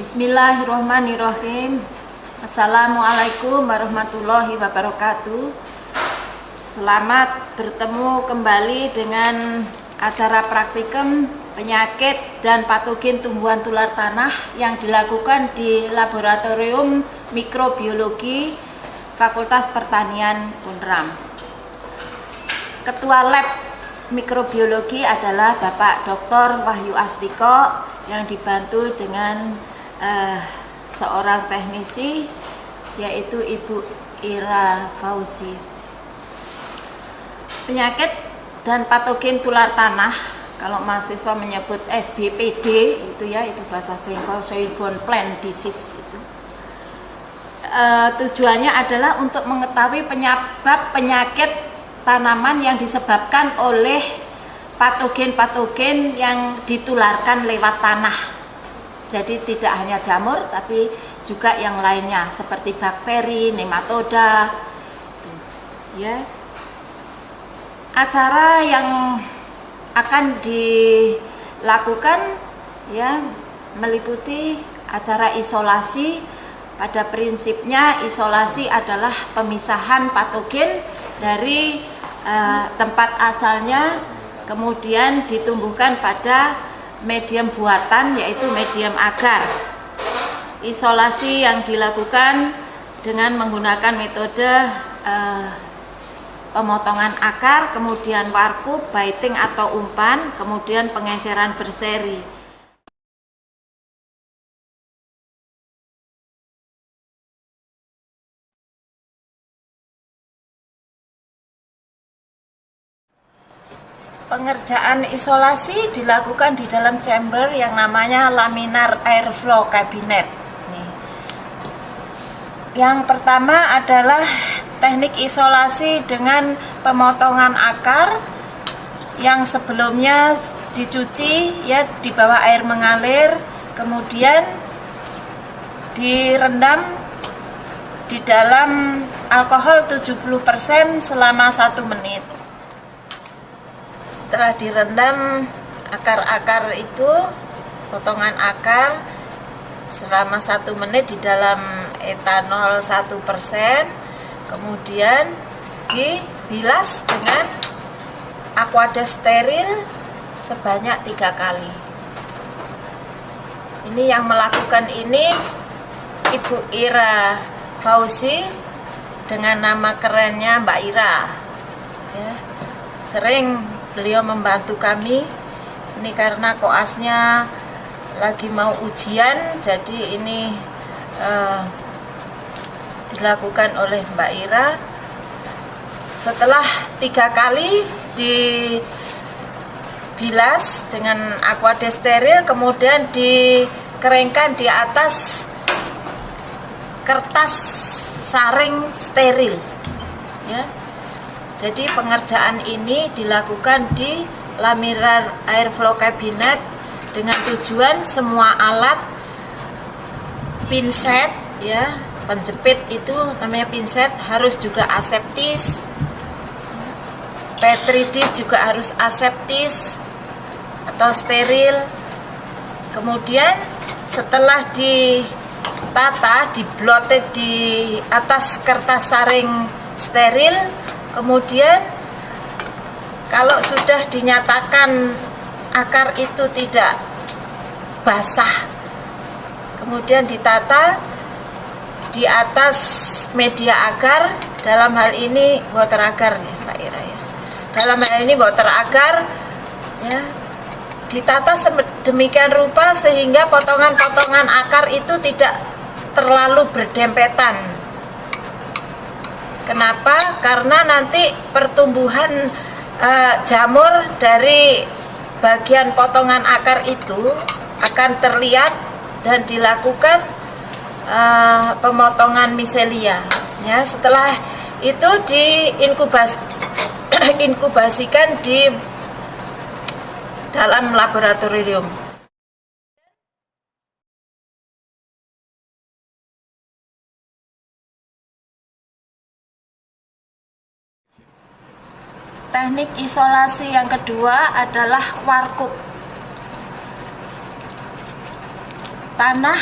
Bismillahirrahmanirrahim. Assalamualaikum warahmatullahi wabarakatuh. Selamat bertemu kembali dengan acara praktikum penyakit dan patogen tumbuhan tular tanah yang dilakukan di Laboratorium Mikrobiologi Fakultas Pertanian Unram. Ketua Lab Mikrobiologi adalah Bapak Dr. Wahyu Astiko yang dibantu dengan seorang teknisi yaitu Ibu Ira Fauzi. Penyakit dan patogen tular tanah, kalau mahasiswa menyebut SBPD itu ya, itu bahasa Singkol, Soil-Borne Plant Disease itu. Tujuannya adalah untuk mengetahui penyebab penyakit tanaman yang disebabkan oleh patogen-patogen yang ditularkan lewat tanah. Jadi tidak hanya jamur, tapi juga yang lainnya seperti bakteri, nematoda. Ya. Acara yang akan dilakukan ya meliputi acara isolasi. Pada prinsipnya isolasi adalah pemisahan patogen dari tempat asalnya, kemudian ditumbuhkan pada medium buatan yaitu medium agar. Isolasi yang dilakukan dengan menggunakan metode pemotongan akar, kemudian warkup, biting atau umpan, kemudian pengenceran berseri. Pengerjaan isolasi dilakukan di dalam chamber yang namanya laminar airflow cabinet. Nih. Yang pertama adalah teknik isolasi dengan pemotongan akar yang sebelumnya dicuci ya di bawah air mengalir, kemudian direndam di dalam alkohol 70% selama 1 menit. Setelah direndam akar-akar itu, potongan akar selama 1 menit di dalam etanol 1%, kemudian dibilas dengan aqueous steril sebanyak 3 kali. Ini yang melakukan ini Ibu Ira Fauzi, dengan nama kerennya Mbak Ira. Ya, sering beliau membantu kami ini karena koasnya lagi mau ujian, jadi ini dilakukan oleh Mbak Ira. Setelah 3 kali dibilas dengan aqueous steril, kemudian dikeringkan di atas kertas saring steril ya. Jadi pengerjaan ini dilakukan di laminar airflow cabinet dengan tujuan semua alat, pinset ya, penjepit itu namanya pinset, harus juga aseptis. Petri dish juga harus aseptis atau steril. Kemudian setelah ditata, diblotet di atas kertas saring steril, kemudian kalau sudah dinyatakan akar itu tidak basah, kemudian ditata di atas media agar, dalam hal ini water agar ya Mbak Ira ya. Dalam hal ini water agar ya, ditata sedemikian rupa sehingga potongan-potongan akar itu tidak terlalu berdempetan. Kenapa? Karena nanti pertumbuhan jamur dari bagian potongan akar itu akan terlihat dan dilakukan pemotongan miselia. Ya, setelah itu diinkubasikan di dalam laboratorium. Teknik isolasi yang kedua adalah warkup. Tanah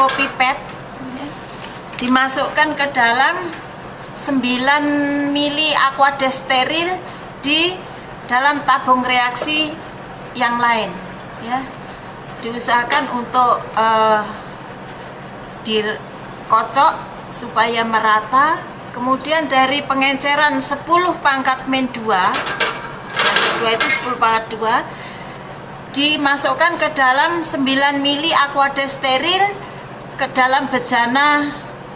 mikropipet, dimasukkan ke dalam 9 mili Aquades steril di dalam tabung reaksi yang lain, ya. Diusahakan untuk dikocok supaya merata. Kemudian dari pengenceran 10 pangkat min 2, itu 10 pangkat 2, dimasukkan ke dalam 9 mili Aquades steril ke dalam bejana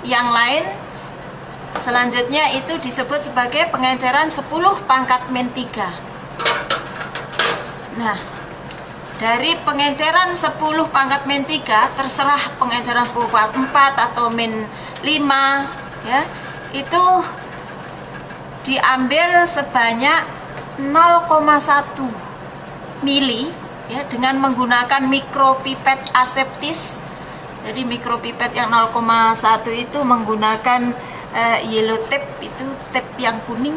yang lain. Selanjutnya itu disebut sebagai pengenceran 10 pangkat min 3. Nah, dari pengenceran 10 pangkat min 3, terserah pengenceran 10 pangkat 4 atau min 5, ya, itu diambil sebanyak 0,1 mili, ya, dengan menggunakan mikropipet aseptis. Jadi mikropipet yang 0,1 itu menggunakan yellow tape, itu tape yang kuning,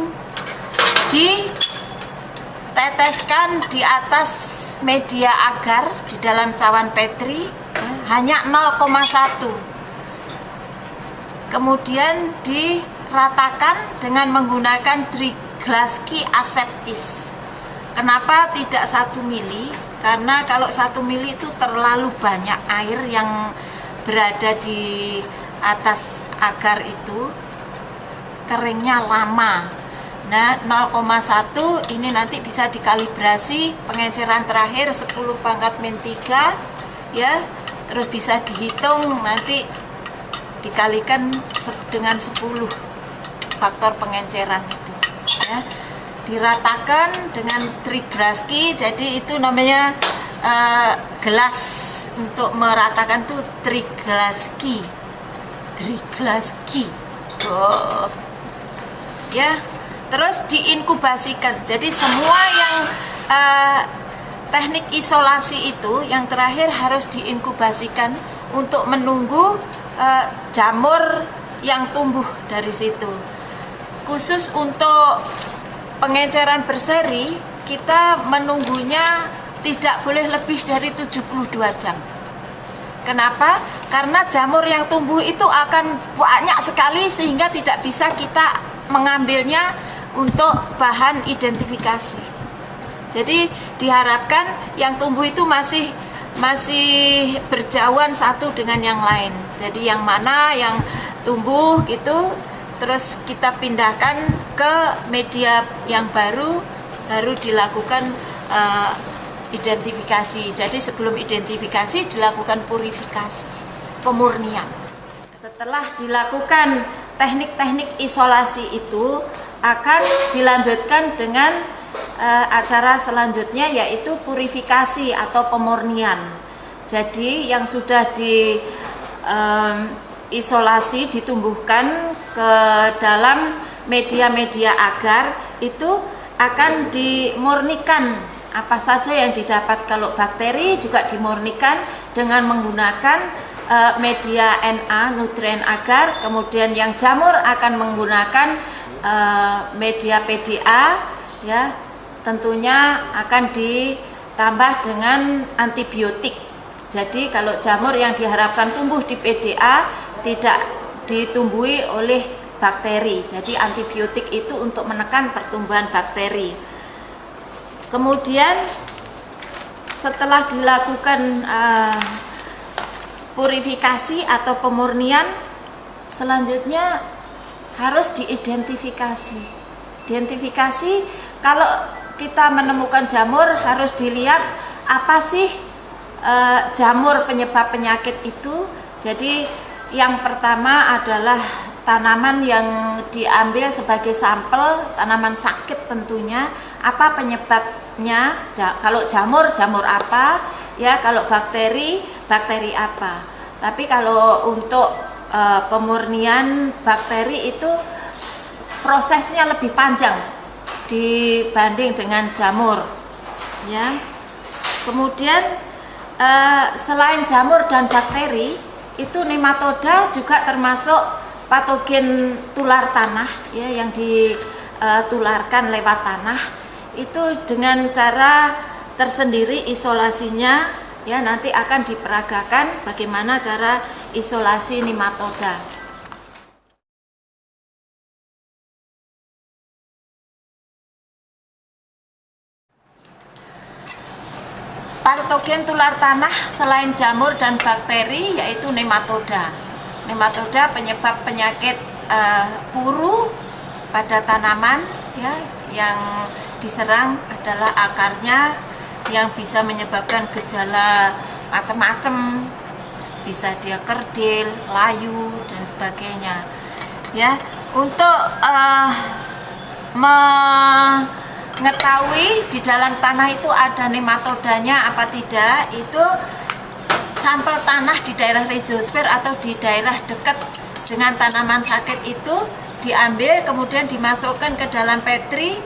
diteteskan di atas media agar di dalam cawan Petri, ya, hanya 0,1. Kemudian diratakan dengan menggunakan Triglassky aseptis. Kenapa tidak 1 mili? Karena kalau 1 mili itu terlalu banyak air yang berada di atas agar itu, keringnya lama. Nah, 0,1 ini nanti bisa dikalibrasi pengenceran terakhir 10 pangkat min 3, ya. Terus bisa dihitung, nanti dikalikan dengan 10 faktor pengenceran itu, ya. Diratakan dengan Triglassky, jadi itu namanya gelas untuk meratakan tuh Triglassky. Oh. Ya, terus diinkubasikan. Jadi semua yang teknik isolasi itu yang terakhir harus diinkubasikan untuk menunggu jamur yang tumbuh dari situ. Khusus untuk pengenceran berseri, kita menunggunya tidak boleh lebih dari 72 jam. Kenapa? Karena jamur yang tumbuh itu akan banyak sekali sehingga tidak bisa kita mengambilnya untuk bahan identifikasi. Jadi diharapkan yang tumbuh itu masih berjauhan satu dengan yang lain. Jadi yang mana yang tumbuh gitu, terus kita pindahkan ke media yang baru dilakukan identifikasi. Jadi sebelum identifikasi dilakukan purifikasi, pemurnian. Setelah dilakukan teknik-teknik isolasi itu akan dilanjutkan dengan acara selanjutnya, yaitu purifikasi atau pemurnian. Jadi yang sudah di isolasi ditumbuhkan ke dalam media-media agar itu akan dimurnikan. Apa saja yang didapat, kalau bakteri juga dimurnikan dengan menggunakan media Na, nutrien agar. Kemudian yang jamur akan menggunakan media PDA, ya, tentunya akan ditambah dengan antibiotik. Jadi kalau jamur yang diharapkan tumbuh di PDA tidak ditumbuhi oleh bakteri, jadi antibiotik itu untuk menekan pertumbuhan bakteri. Kemudian setelah dilakukan purifikasi atau pemurnian, selanjutnya harus diidentifikasi. Identifikasi, kalau kita menemukan jamur harus dilihat apa sih jamur penyebab penyakit itu. Jadi yang pertama adalah tanaman yang diambil sebagai sampel, tanaman sakit tentunya, apa penyebabnya. Kalau jamur apa, ya, kalau bakteri apa. Tapi kalau untuk pemurnian bakteri itu prosesnya lebih panjang dibanding dengan jamur, ya. Kemudian selain jamur dan bakteri, itu nematoda juga termasuk patogen tular tanah, ya, yang ditularkan lewat tanah. Itu dengan cara tersendiri isolasinya, ya, nanti akan diperagakan bagaimana cara isolasi nematoda. Patogen tular tanah selain jamur dan bakteri yaitu nematoda. Nematoda penyebab penyakit puru pada tanaman, ya, yang diserang adalah akarnya, yang bisa menyebabkan gejala macam-macam, bisa dia kerdil, layu dan sebagainya. Ya, untuk mengetahui di dalam tanah itu ada nematodanya apa tidak, itu sampel tanah di daerah rhizosfer atau di daerah dekat dengan tanaman sakit itu diambil, kemudian dimasukkan ke dalam petri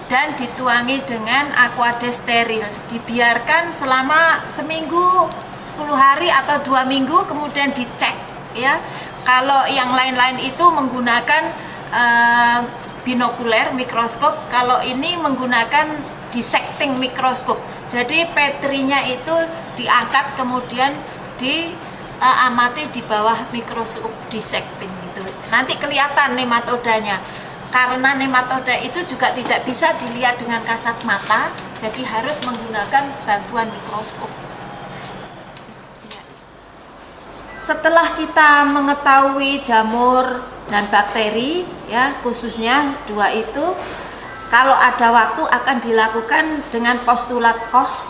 dan dituangi dengan aquades steril, dibiarkan selama seminggu, 10 hari atau 2 minggu, kemudian dicek, ya. Kalau yang lain-lain itu menggunakan binokuler mikroskop, kalau ini menggunakan dissecting mikroskop. Jadi petrinya itu diangkat kemudian diamati di bawah mikroskop dissecting gitu. Nanti kelihatan nematodanya. Karena nematoda itu juga tidak bisa dilihat dengan kasat mata, jadi harus menggunakan bantuan mikroskop. Setelah kita mengetahui jamur dan bakteri, ya, khususnya 2 itu, kalau ada waktu akan dilakukan dengan postulat Koch.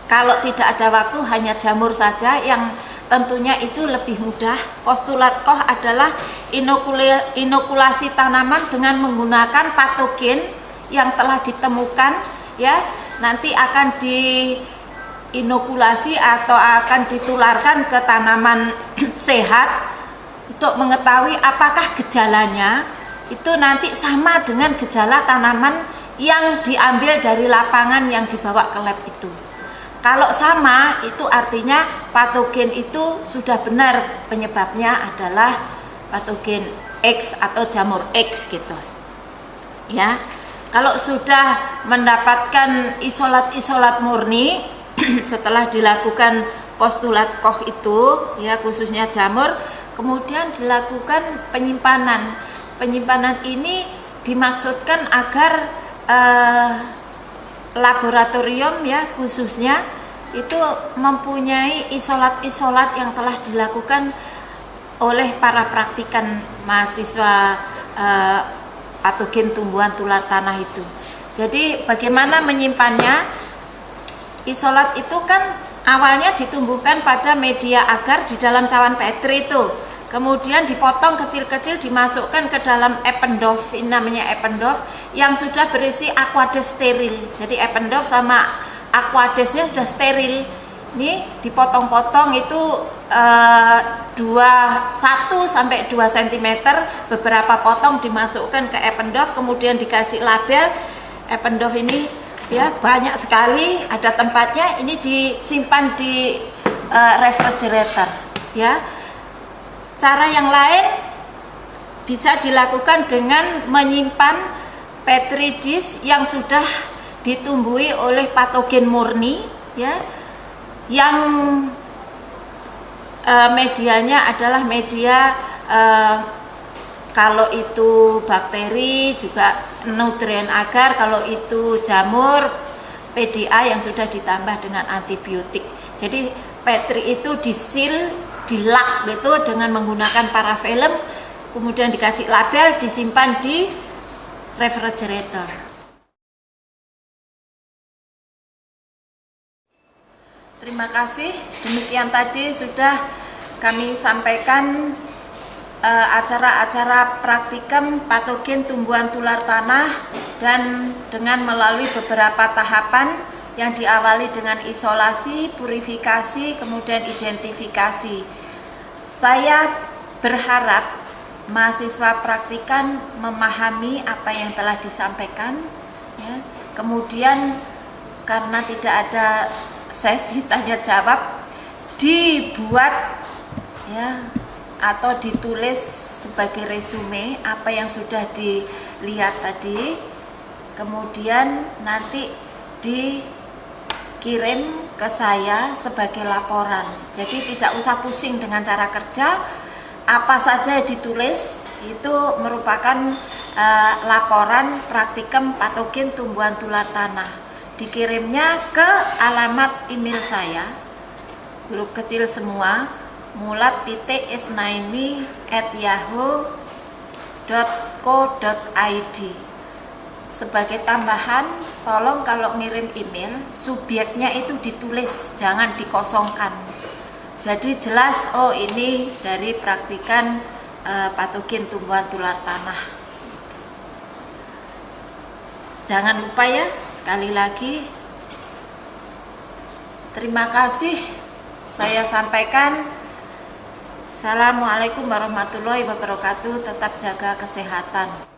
Kalau tidak ada waktu hanya jamur saja, yang tentunya itu lebih mudah. Postulat Koch adalah inokulasi tanaman dengan menggunakan patogen yang telah ditemukan, ya, nanti akan diinokulasi atau akan ditularkan ke tanaman sehat untuk mengetahui apakah gejalanya itu nanti sama dengan gejala tanaman yang diambil dari lapangan yang dibawa ke lab itu. Kalau sama, itu artinya patogen itu sudah benar penyebabnya adalah patogen X atau jamur X gitu. Ya. Kalau sudah mendapatkan isolat-isolat murni setelah dilakukan postulat Koch itu, ya, khususnya jamur, kemudian dilakukan penyimpanan. Penyimpanan ini dimaksudkan agar laboratorium, ya, khususnya itu mempunyai isolat-isolat yang telah dilakukan oleh para praktikan mahasiswa patogen tumbuhan tular tanah itu. Jadi bagaimana menyimpannya? Isolat itu kan awalnya ditumbuhkan pada media agar di dalam cawan petri itu, kemudian dipotong kecil-kecil, dimasukkan ke dalam Eppendorf, ini namanya Eppendorf, yang sudah berisi aquades steril. Jadi Eppendorf sama aquadesnya sudah steril. Ini dipotong-potong itu 1 sampai 2 cm, beberapa potong dimasukkan ke Eppendorf, kemudian dikasih label. Eppendorf ini, ya, banyak sekali, ada tempatnya. Ini disimpan di refrigerator, ya. Cara yang lain bisa dilakukan dengan menyimpan petri dish yang sudah ditumbuhi oleh patogen murni, ya, yang medianya adalah media kalau itu bakteri juga nutrien agar, kalau itu jamur PDA yang sudah ditambah dengan antibiotik. Jadi petri itu disil, dilak gitu dengan menggunakan parafilm, kemudian dikasih label, disimpan di refrigerator. Terima kasih, demikian tadi sudah kami sampaikan acara-acara praktikum patogen tumbuhan tular tanah, dan dengan melalui beberapa tahapan yang diawali dengan isolasi, purifikasi, kemudian identifikasi. Saya berharap mahasiswa praktikan memahami apa yang telah disampaikan, ya. Kemudian karena tidak ada sesi tanya jawab, dibuat, ya, atau ditulis sebagai resume apa yang sudah dilihat tadi, kemudian nanti dikirim ke saya sebagai laporan. Jadi tidak usah pusing dengan cara kerja, apa saja ditulis itu merupakan laporan praktikum patogen tumbuhan tular tanah. dikirimnya ke alamat email saya, huruf kecil semua, mulat.isnaini@yahoo.co.id. Sebagai tambahan, tolong kalau ngirim email, subjeknya itu ditulis, jangan dikosongkan. Jadi jelas, oh ini dari praktikan patogen tumbuhan tular tanah. Jangan lupa ya, sekali lagi, terima kasih saya sampaikan. Assalamualaikum warahmatullahi wabarakatuh. Tetap jaga kesehatan.